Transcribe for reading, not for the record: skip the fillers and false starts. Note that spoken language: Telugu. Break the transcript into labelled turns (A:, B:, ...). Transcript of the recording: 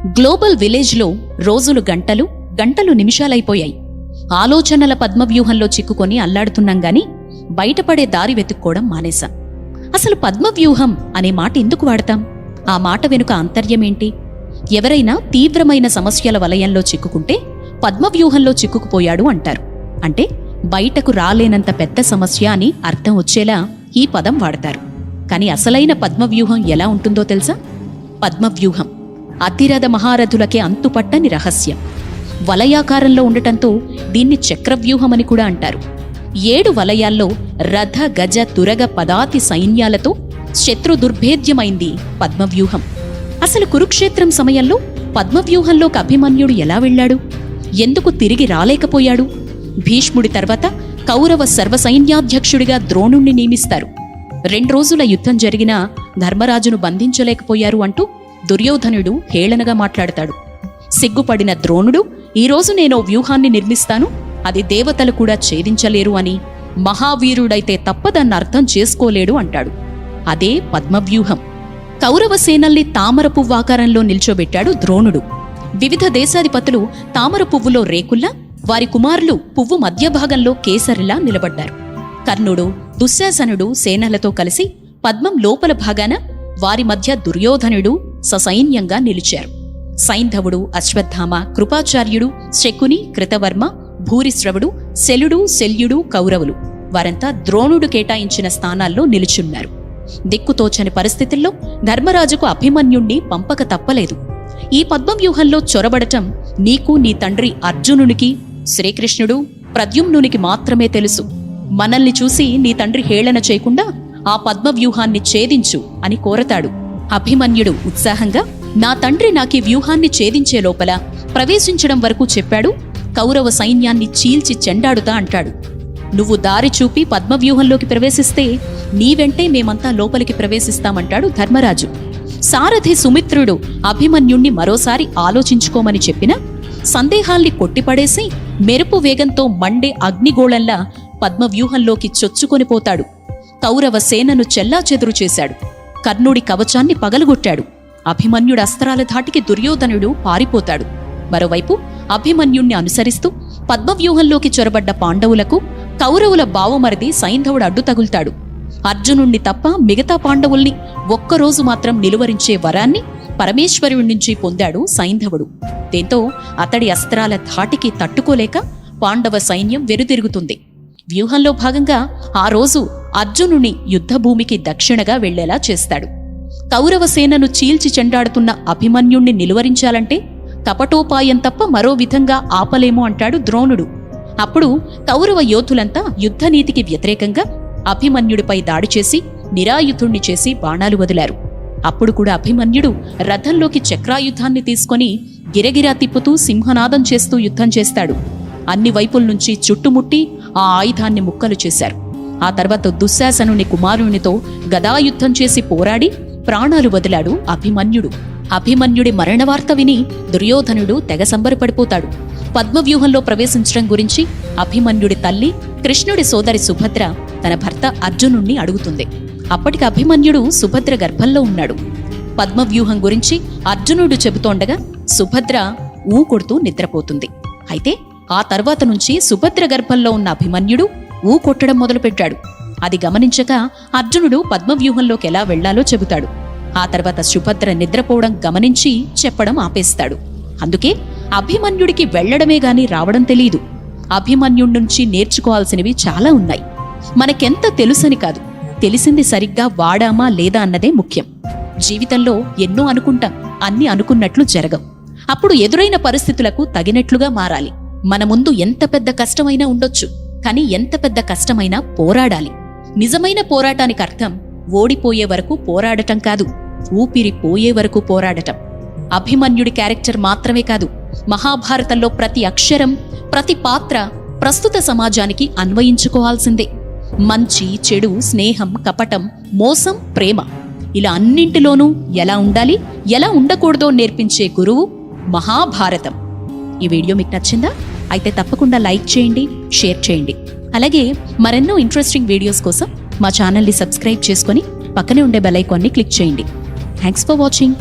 A: గ్లోబల్ విలేజ్లో రోజులు గంటలు, గంటలు నిమిషాలైపోయాయి. ఆలోచనల పద్మవ్యూహంలో చిక్కుకొని అల్లాడుతున్నాం గాని బయటపడే దారి వెతుక్కోవడం మానేశాం. అసలు పద్మవ్యూహం అనే మాట ఎందుకు వాడతాం? ఆ మాట వెనుక ఆంతర్యమేంటి? ఎవరైనా తీవ్రమైన సమస్యల వలయంలో చిక్కుకుంటే పద్మవ్యూహంలో చిక్కుకుపోయాడు అంటారు. అంటే బయటకు రాలేనంత పెద్ద సమస్య అని అర్థం వచ్చేలా ఈ పదం వాడతారు. కానీ అసలైన పద్మవ్యూహం ఎలా ఉంటుందో తెలుసా? పద్మవ్యూహం అతిరథ మహారథులకే అంతుపట్టని రహస్యం. వలయాకారంలో ఉండటంతో దీన్ని చక్రవ్యూహమని కూడా అంటారు. 7 వలయాల్లో రథ గజ తురగ పదాతి సైన్యాలతో శత్రు దుర్భేద్యమైంది పద్మవ్యూహం. అసలు కురుక్షేత్రం సమయంలో పద్మవ్యూహంలోకి అభిమన్యుడు ఎలా వెళ్లాడు? ఎందుకు తిరిగి రాలేకపోయాడు? భీష్ముడి తర్వాత కౌరవ సర్వసైన్యాధ్యక్షుడిగా ద్రోణుణ్ణి నియమిస్తారు. 2 రోజుల యుద్ధం జరిగినా ధర్మరాజును బంధించలేకపోయారు అంటూ దుర్యోధనుడు హేళనగా మాట్లాడతాడు. సిగ్గుపడిన ద్రోణుడు, ఈరోజు నేనో వ్యూహాన్ని నిర్మిస్తాను, అది దేవతలు కూడా ఛేదించలేరు అని, మహావీరుడైతే తప్ప దాన్ని అర్థం చేసుకోలేడు అంటాడు. అదే పద్మవ్యూహం. కౌరవ సేనల్ని తామర పువ్వాకారంలో నిల్చోబెట్టాడు ద్రోణుడు. వివిధ దేశాధిపతులు తామర పువ్వులో రేకుల్లా, వారి కుమారులు పువ్వు మధ్యభాగంలో కేసరిలా నిలబడ్డారు. కర్ణుడు, దుశ్శాసనుడు సేనలతో కలిసి పద్మం లోపల భాగాన వారి మధ్య దుర్యోధనుడు ససైన్యంగా నిలిచారు. సైంధవుడు, అశ్వత్థామ, కృపాచార్యుడు, శకుని, కృతవర్మ, భూరిశ్రవుడు, శలుడు, శల్యుడు, కౌరవులు వారంతా ద్రోణుడు కేటాయించిన స్థానాల్లో నిలుచున్నారు. దిక్కుతోచని పరిస్థితుల్లో ధర్మరాజుకు అభిమన్యుణ్ణి పంపక తప్పలేదు. ఈ పద్మవ్యూహంలో చొరబడటం నీకు, నీ తండ్రి అర్జునునికి, శ్రీకృష్ణుడు, ప్రద్యుమ్నునికి మాత్రమే తెలుసు. మనల్ని చూసి నీ తండ్రి హేళన చేయకుండా ఆ పద్మవ్యూహాన్ని ఛేదించు అని కోరతాడు. అభిమన్యుడు ఉత్సాహంగా, నా తండ్రి నాకీ వ్యూహాన్ని ఛేదించే లోపల ప్రవేశించడం వరకు చెప్పాడు, కౌరవ సైన్యాన్ని చీల్చి చెండాడుతా అంటాడు. నువ్వు దారి చూపి పద్మవ్యూహంలోకి ప్రవేశిస్తే నీ వెంటే మేమంతా లోపలికి ప్రవేశిస్తామంటాడు ధర్మరాజు. సారథి సుమిత్రుడు అభిమన్యుణ్ణి మరోసారి ఆలోచించుకోమని చెప్పినా సందేహాల్ని కొట్టిపడేసి మెరుపు వేగంతో మండే అగ్నిగోళంలా పద్మవ్యూహంలోకి చొచ్చుకొని పోతాడు. కౌరవ సేనను చెల్లాచెదురు చేశాడు. కర్ణుడి కవచాన్ని పగలగొట్టాడు. అభిమన్యుడి అస్త్రాల ధాటికి దుర్యోధనుడు పారిపోతాడు. మరోవైపు అభిమన్యుణ్ణి అనుసరిస్తూ పద్మవ్యూహంలోకి చొరబడ్డ పాండవులకు కౌరవుల బావమరిది సైంధవుడు అడ్డు తగులుతాడు. అర్జునుణ్ణి తప్ప మిగతా పాండవుల్ని ఒక్కరోజు మాత్రం నిలువరించే వరాన్ని పరమేశ్వరుడి నుంచి పొందాడు సైంధవుడు. దీంతో అతడి అస్త్రాల ధాటికి తట్టుకోలేక పాండవ సైన్యం వెనుతిరుగుతుంది. వ్యూహంలో భాగంగా ఆ రోజు అర్జునుని యుద్ధభూమికి దక్షిణగా వెళ్లేలా చేస్తాడు. కౌరవ సేనను చీల్చి చెండాడుతున్న అభిమన్యుణ్ణి నిలువరించాలంటే కపటోపాయం తప్ప మరో విధంగా ఆపలేము అంటాడు ద్రోణుడు. అప్పుడు కౌరవ యోధులంతా యుద్ధనీతికి వ్యతిరేకంగా అభిమన్యుడిపై దాడి చేసి నిరాయుధుణ్ణి చేసి బాణాలు వదిలారు. అప్పుడు కూడా అభిమన్యుడు రథంలోకి చక్రాయుధాన్ని తీసుకొని గిరగిరా తిప్పుతూ సింహనాదం చేస్తూ యుద్ధం చేస్తాడు. అన్ని వైపుల నుంచి చుట్టుముట్టి ఆ ఆయుధాన్ని ముక్కలు చేశారు. ఆ తర్వాత దుశ్శాసనుని కుమారునితో గదాయుద్ధం చేసి పోరాడి ప్రాణాలు వదిలాడు అభిమన్యుడు. అభిమన్యుడి మరణవార్త విని దుర్యోధనుడు తెగ సంబరపడిపోతాడు. పద్మవ్యూహంలో ప్రవేశించడం గురించి అభిమన్యుడి తల్లి, కృష్ణుడి సోదరి సుభద్ర తన భర్త అర్జునుణ్ణి అడుగుతుంది. అప్పటికి అభిమన్యుడు సుభద్ర గర్భంలో ఉన్నాడు. పద్మవ్యూహం గురించి అర్జునుడు చెబుతోండగా సుభద్ర ఊ కొడుతూ నిద్రపోతుంది. అయితే ఆ తర్వాత నుంచి సుభద్ర గర్భంలో ఉన్న అభిమన్యుడు ఊ కొట్టడం మొదలుపెట్టాడు. అది గమనించక అర్జునుడు పద్మవ్యూహంలోకి ఎలా వెళ్లాలో చెబుతాడు. ఆ తర్వాత సుభద్ర నిద్రపోవడం గమనించి చెప్పడం ఆపేస్తాడు. అందుకే అభిమన్యుడికి వెళ్లడమే గాని రావడం తెలీదు. అభిమన్యుడి నుంచి నేర్చుకోవాల్సినవి చాలా ఉన్నాయి. మనకెంత తెలుసని కాదు, తెలిసింది సరిగ్గా వాడామా లేదా అన్నదే ముఖ్యం. జీవితంలో ఎన్నో అనుకుంటాం, అన్ని అనుకున్నట్లు జరగవు. అప్పుడు ఎదురైన పరిస్థితులకు తగినట్లుగా మారాలి. మన ముందు ఎంత పెద్ద కష్టమైనా ఉండొచ్చు, కానీ ఎంత పెద్ద కష్టమైనా పోరాడాలి. నిజమైన పోరాటానికి అర్థం ఓడిపోయే వరకు పోరాడటం కాదు, ఊపిరి పోయే వరకు పోరాడటం. అభిమన్యుడి క్యారెక్టర్ మాత్రమే కాదు, మహాభారతంలో ప్రతి అక్షరం, ప్రతి పాత్ర ప్రస్తుత సమాజానికి అన్వయించుకోవాల్సిందే. మంచి, చెడు, స్నేహం, కపటం, మోసం, ప్రేమ, ఇలా అన్నింటిలోనూ ఎలా ఉండాలి, ఎలా ఉండకూడదో నేర్పించే గురువు మహాభారతం. ఈ వీడియో మీకు నచ్చిందా? అయితే తప్పకుండా లైక్ చేయండి, షేర్ చేయండి. అలాగే మరెన్నో ఇంట్రెస్టింగ్ వీడియోస్ కోసం మా ఛానల్ని సబ్స్క్రైబ్ చేసుకొని పక్కనే ఉండే బెల్ ఐకాన్ని క్లిక్ చేయండి. Thanks for watching.